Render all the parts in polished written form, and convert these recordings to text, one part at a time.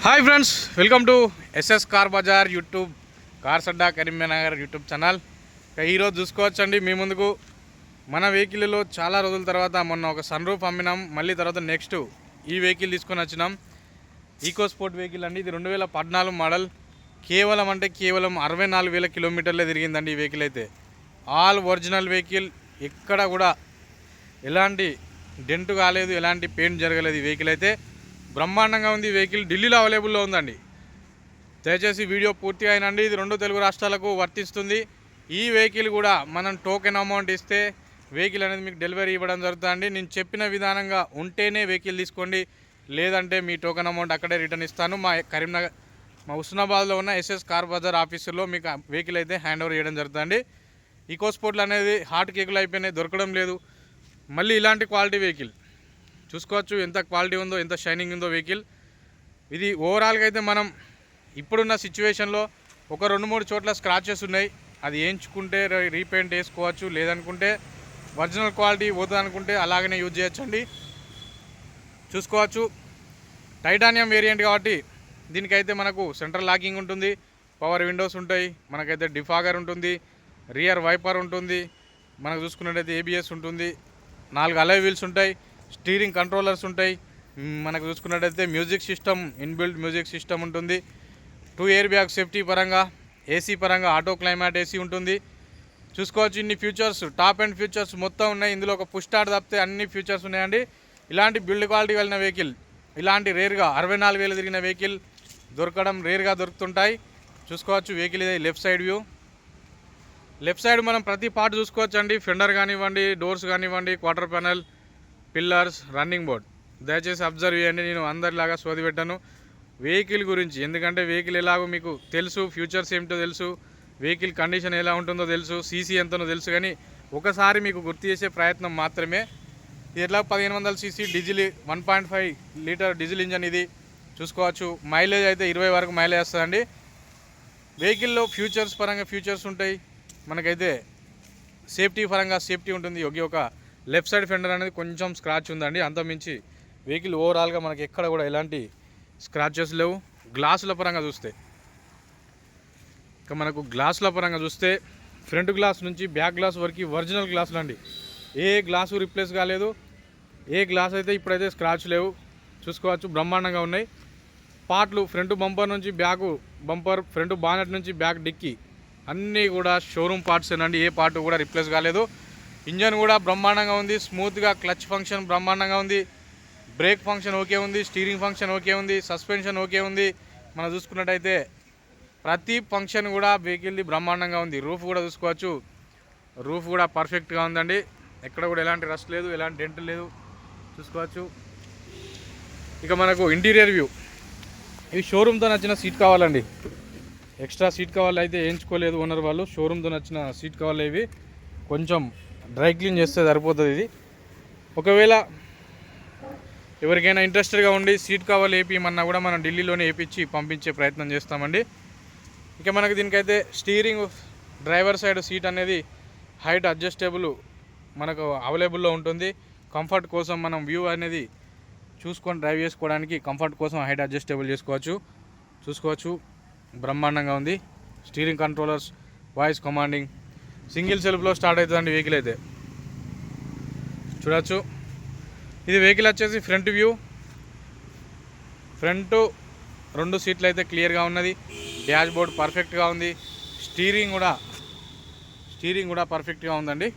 Hi friends, welcome to SS car bazaar YouTube cars Adda Karimnagar YouTube channel. ఈరోజు చూసుకోవచ్చండి మీ ముందుకు మన వెహికల్లో చాలా రోజుల తర్వాత మొన్న ఒక సన్ రూఫ్ అమ్మినాం. మళ్ళీ తర్వాత నెక్స్ట్ ఈ వెహికల్ తీసుకొని వచ్చినాం. ఈకో స్పోర్ట్ వెహికల్ అండి. ఇది 2014 మోడల్. కేవలం 64,000 కిలోమీటర్లే తిరిగిందండి ఈ వెహికల్ అయితే. ఆల్ ఒరిజినల్ వెహికల్, ఎక్కడ కూడా ఎలాంటి డెంట్ కాలేదు, ఎలాంటి పెయింట్ జరగలేదు. ఈ వెహికల్ అయితే బ్రహ్మాండంగా ఉంది. వెహికల్ ఢిల్లీలో అవైలబుల్లో ఉందండి. దయచేసి వీడియో పూర్తిగా అయినండి. ఇది 2 తెలుగు రాష్ట్రాలకు వర్తిస్తుంది. ఈ వెహికల్ కూడా మనం టోకెన్ అమౌంట్ ఇస్తే వెహికల్ అనేది మీకు డెలివరీ ఇవ్వడం జరుగుతుందండి. నేను చెప్పిన విధానంగా ఉంటేనే వెహికల్ తీసుకోండి, లేదంటే మీ టోకెన్ అమౌంట్ అక్కడే రిటర్న్ ఇస్తాను. మా హుస్నాబాద్లో ఉన్న ఎస్ఎస్ కార్ బజార్ ఆఫీసులో మీకు వెహికల్ అయితే హ్యాండ్ ఓవర్ చేయడం జరుగుతుందండి. ఈకో స్పోర్ట్లు అనేది హాట్ కేకులు అయిపోయినాయి, దొరకడం లేదు. మళ్ళీ ఇలాంటి క్వాలిటీ వెహికల్ చూసుకోవచ్చు. ఎంత క్వాలిటీ ఉందో, ఎంత షైనింగ్ ఉందో వెహికల్. ఇది ఓవరాల్గా అయితే మనం ఇప్పుడున్న సిచ్యువేషన్లో ఒక 2-3 చోట్ల స్క్రాచెస్ ఉన్నాయి. అది వేయించుకుంటే రీపెయింట్ వేసుకోవచ్చు, లేదనుకుంటే ఒరిజినల్ క్వాలిటీ పోతుంది అనుకుంటే అలాగనే యూజ్ చేయొచ్చండి. చూసుకోవచ్చు. టైటానియం వేరియంట్ కాబట్టి దీనికైతే మనకు సెంట్రల్ లాకింగ్ ఉంటుంది, పవర్ విండోస్ ఉంటాయి, మనకైతే డిఫాగర్ ఉంటుంది, రియర్ వైపర్ ఉంటుంది, మనకు చూసుకున్నట్టయితే ఏబిఎస్ ఉంటుంది, 4 అలై వీల్స్ ఉంటాయి, స్టీరింగ్ కంట్రోలర్స్ ఉంటాయి, మనకు చూసుకున్నట్టయితే music system, inbuilt music system ఉంటుంది, 2 ఎయిర్ బ్యాగ్ సేఫ్టీ పరంగా, ఏసీ పరంగా ఆటో క్లైమాట్ ఏసీ ఉంటుంది. చూసుకోవచ్చు. ఇన్ని ఫ్యూచర్స్, టాప్ అండ్ ఫ్యూచర్స్ మొత్తం ఉన్నాయి. ఇందులో ఒక పుష్ స్టార్ట్ తప్పితే అన్ని ఫ్యూచర్స్ ఉన్నాయండి. ఇలాంటి బిల్డ్ క్వాలిటీ వెళ్ళిన వెహికల్, ఇలాంటి రేర్గా 64,000 తిరిగిన వెహికల్ దొరకడం రేర్గా దొరుకుతుంటాయి. చూసుకోవచ్చు. వెహికల్ ఇది left side view. Left side మనం ప్రతి పార్ట్ చూసుకోవచ్చు అండి. ఫెండర్ కానివ్వండి, డోర్స్ కానివ్వండి, quarter panel, pillars, running board. దయచేసి అబ్జర్వ్ చేయండి. నేను అందరిలాగా సోది పెట్టాను వెహికల్ గురించి, ఎందుకంటే వెహికల్ ఎలాగో మీకు తెలుసు, ఫ్యూచర్స్ ఏమిటో తెలుసు, వెహికల్ కండిషన్ ఎలా ఉంటుందో తెలుసు, సీసీ ఎంతనో తెలుసు. కానీ ఒకసారి మీకు గుర్తు చేసే ప్రయత్నం మాత్రమే. ఇది ఎట్లా 1500 CC diesel, 1.5 litre diesel engine ఇది. చూసుకోవచ్చు. మైలేజ్ అయితే 20 వరకు మైలేజ్ వస్తుందండి. వెహికల్లో ఫ్యూచర్స్ పరంగా ఫ్యూచర్స్ ఉంటాయి, మనకైతే సేఫ్టీ పరంగా సేఫ్టీ ఉంటుంది. ఒక లెఫ్ట్ సైడ్ ఫెండర్ అనేది కొంచెం స్క్రాచ్ ఉందండి, అంతమించి వెహికల్ ఓవరాల్గా మనకి ఎక్కడ కూడా ఎలాంటి స్క్రాచెస్ లేవు. గ్లాసుల పరంగా చూస్తే, ఇక మనకు గ్లాసుల పరంగా చూస్తే ఫ్రంట్ గ్లాస్ నుంచి బ్యాక్ గ్లాస్ వరకు ఒరిజినల్ గ్లాసులు అండి. ఏ గ్లాసు రిప్లేస్ కాలేదు, ఏ గ్లాస్ అయితే ఇప్పుడైతే స్క్రాచ్ లేవు. చూసుకోవచ్చు. బ్రహ్మాండంగా ఉన్నాయి. పార్ట్లు ఫ్రంట్ బంపర్ నుంచి బ్యాక్ బంపర్, ఫ్రంట్ బానెట్ నుంచి బ్యాక్ డిక్కీ అన్నీ కూడా షోరూమ్ పార్ట్స్ ఏనండి. ఏ పార్ట్ కూడా రిప్లేస్ కాలేదు. ఇంజన్ కూడా బ్రహ్మాండంగా ఉంది, స్మూత్గా. క్లచ్ ఫంక్షన్ బ్రహ్మాండంగా ఉంది, బ్రేక్ ఫంక్షన్ ఓకే ఉంది, స్టీరింగ్ ఫంక్షన్ ఓకే ఉంది, సస్పెన్షన్ ఓకే ఉంది. మనం చూసుకున్నట్టయితే ప్రతి ఫంక్షన్ కూడా వెహికల్ది బ్రహ్మాండంగా ఉంది. రూఫ్ కూడా చూసుకోవచ్చు. రూఫ్ కూడా పర్ఫెక్ట్గా ఉందండి. ఎక్కడ కూడా ఎలాంటి రస్ట్ లేదు, ఎలాంటి డెంట్ లేదు. చూసుకోవచ్చు. ఇక మనకు ఇంటీరియర్ వ్యూ. ఇవి షోరూమ్తో నచ్చిన సీట్ కావాలండి. ఎక్స్ట్రా సీట్ కవర్లు అయితే వేయించుకోలేదు ఓనర్ వాళ్ళు. షోరూమ్తో నచ్చిన సీట్ కవర్లు ఇవి. కొంచెం డ్రై క్లీన్ చేస్తే సరిపోతుంది ఇది. ఒకవేళ ఎవరికైనా ఇంట్రెస్టెడ్గా ఉండి సీట్ కవర్లు వేపిమన్నా కూడా మనం ఢిల్లీలోనే వేపించి పంపించే ప్రయత్నం చేస్తామండి. ఇక మనకు దీనికైతే స్టీరింగ్, డ్రైవర్ సైడ్ సీట్ అనేది హైట్ అడ్జస్టబుల్ మనకు అవైలబుల్లో ఉంటుంది. కంఫర్ట్ కోసం మనం వ్యూ అనేది చూసుకొని డ్రైవ్ చేసుకోవడానికి కంఫర్ట్ కోసం హైట్ అడ్జస్టబుల్ చూసుకోవచ్చు. బ్రహ్మాండంగా ఉంది. Steering controllers, voice commanding, single సెల్ఫ్లో స్టార్ట్ అవుతుందండి వెహికల్ అయితే. చూడవచ్చు. ఇది వెహికల్ వచ్చేసి ఫ్రంట్ వ్యూ. ఫ్రంట్ 2 సీట్లు అయితే క్లియర్గా ఉన్నది. డాష్ బోర్డ్ పర్ఫెక్ట్గా ఉంది. స్టీరింగ్ కూడా పర్ఫెక్ట్గా ఉందండి.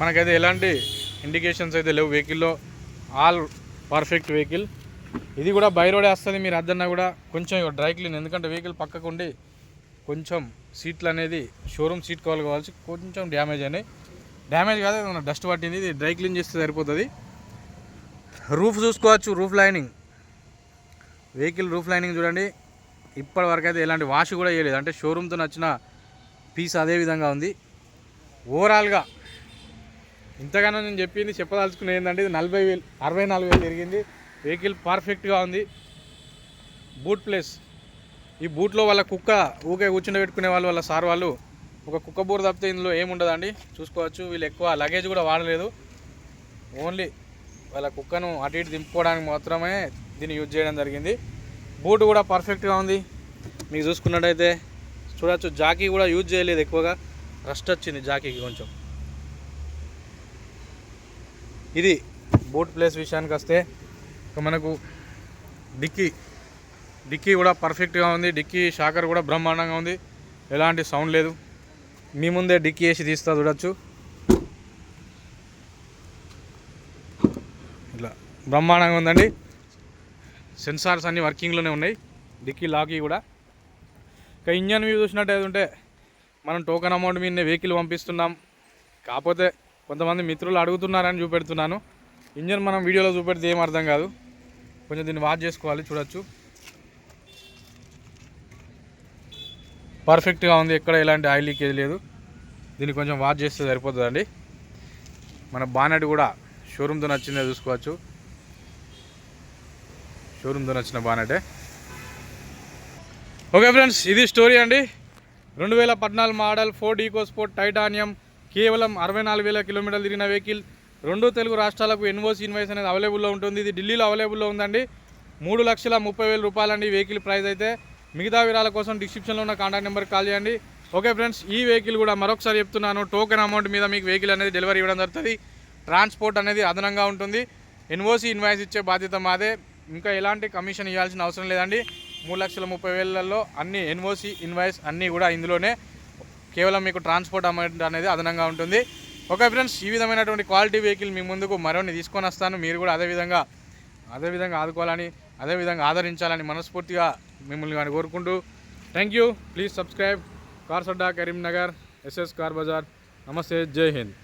మనకైతే ఎలాంటి ఇండికేషన్స్ అయితే లేవు వెహికల్లో. All perfect vehicle. ఇది కూడా బై రోడే వస్తుంది. మీరు అద్దన్నా కూడా కొంచెం డ్రై క్లీన్, ఎందుకంటే వెహికల్ పక్కకు ఉండి కొంచెం సీట్లు అనేది షోరూమ్ సీట్ కవర్లు కావాల్సి కొంచెం డ్యామేజ్ అయినాయి. డ్యామేజ్ కాదు, ఏమన్నా డస్ట్ పట్టింది. ఇది డ్రై క్లీన్ చేస్తే సరిపోతుంది. రూఫ్ చూసుకోవచ్చు. Roof lining, vehicle roof lining చూడండి. ఇప్పటి వరకు అయితే ఎలాంటి వాష్ కూడా చేయలేదు, అంటే షోరూమ్తో నచ్చిన పీస్ అదే విధంగా ఉంది. ఓవరాల్గా ఇంతగానో నేను చెప్పదలుచుకునేది ఏంటంటే ఇది 64,000 తిరిగింది. వెహికల్ పర్ఫెక్ట్గా ఉంది. బూట్ ప్లేస్, ఈ బూట్లో వాళ్ళ కుక్క ఊకే కూర్చుండబెట్టుకునే వాళ్ళ సార్ వాళ్ళు ఒక కుక్క బోర్ తప్పితే ఇందులో ఏముండదండి. చూసుకోవచ్చు. వీళ్ళు ఎక్కువ లగేజ్ కూడా వాడలేదు, ఓన్లీ వాళ్ళ కుక్కను అటు ఇటు దింపుకోవడానికి మాత్రమే దీన్ని యూజ్ చేయడం జరిగింది. బూట్ కూడా పర్ఫెక్ట్గా ఉంది. మీకు చూసుకున్నట్టయితే చూడొచ్చు, జాకీ కూడా యూజ్ చేయలేదు ఎక్కువగా, రస్ట్ వచ్చింది జాకీకి కొంచెం. ఇది బూట్ ప్లేస్ విషయానికి వస్తే ఇక మనకు డిక్కీ కూడా పర్ఫెక్ట్గా ఉంది. డిక్కీ షాకర్ కూడా బ్రహ్మాండంగా ఉంది, ఎలాంటి సౌండ్ లేదు. మీ ముందే డిక్కీ వేసి తీస్తా చూడొచ్చు, ఇట్లా బ్రహ్మాండంగా ఉందండి. సెన్సార్స్ అన్నీ వర్కింగ్లోనే ఉన్నాయి, డిక్కీ లాకీ కూడా. ఇక ఇంజన్ వ్యూ చూసినట్టయితే మనం టోకెన్ అమౌంట్ మీదనే వెహికల్ పంపిస్తున్నాం. కాకపోతే కొంతమంది మిత్రులు అడుగుతున్నారని చూపెడుతున్నాను. ఇంజన్ మనం వీడియోలో చూపెడితే ఏం అర్థం కాదు, కొంచెం దీన్ని వాచ్ చేసుకోవాలి. చూడొచ్చు, పర్ఫెక్ట్గా ఉంది, ఎక్కడ ఎలాంటి ఆయిల్ లీకేజ్ లేదు. దీన్ని కొంచెం వాచ్ చేస్తే సరిపోతుందండి. మన బానెట్ కూడా షోరూమ్తో నచ్చిందే చూసుకోవచ్చు, షోరూమ్తో నచ్చిన బానెటే. ఓకే ఫ్రెండ్స్, ఇది స్టోరీ అండి. 2014 మోడల్ ఫోర్డ్ ఈకోస్పోర్ట్ టైటానియం, కేవలం 64,000 కిలోమీటర్లు తిరిగిన వెహికల్. 2 తెలుగు రాష్ట్రాలకు ఎన్ఓసి ఇన్వాయిస్ అనేది అవైలబుల్లో ఉంటుంది. ఇది ఢిల్లీలో అవైలబుల్లో ఉందండి. 3,30,000 రూపాయలండి వెహికల్ ప్రైస్ అయితే. మిగతా వివరాల కోసం డిస్క్రిప్షన్లో ఉన్న కాంటాక్ట్ నెంబర్కి కాల్ చేయండి. ఓకే ఫ్రెండ్స్, ఈ వెహికల్ కూడా మరొకసారి చెప్తున్నాను, టోకెన్ అమౌంట్ మీద మీకు వెహికల్ అనేది డెలివరీ ఇవ్వడం జరుగుతుంది. ట్రాన్స్పోర్ట్ అనేది అదనంగా ఉంటుంది. ఎన్ఓసి ఇన్వాయిస్ ఇచ్చే బాధ్యత మాదే. ఇంకా ఎలాంటి కమిషన్ ఇవ్వాల్సిన అవసరం లేదండి. 3,30,000 అన్ని ఎన్ఓసి ఇన్వాయిస్ అన్నీ కూడా ఇందులోనే. కేవలం మీకు ట్రాన్స్పోర్ట్ అమౌంట్ అనేది అదనంగా ఉంటుంది. ఓకే ఫ్రెండ్స్, ఈ విధమైనటువంటి క్వాలిటీ వెహికల్ మీ ముందుకు మరోని తీసుకొని వస్తాను. మీరు కూడా అదేవిధంగా ఆదుకోవాలని, అదేవిధంగా ఆదరించాలని మనస్ఫూర్తిగా మిమ్మల్ని కానీ కోరుకుంటూ thank you. Please subscribe. Cars Adda, Karimnagar, SS car bazaar. నమస్తే, జై హింద్.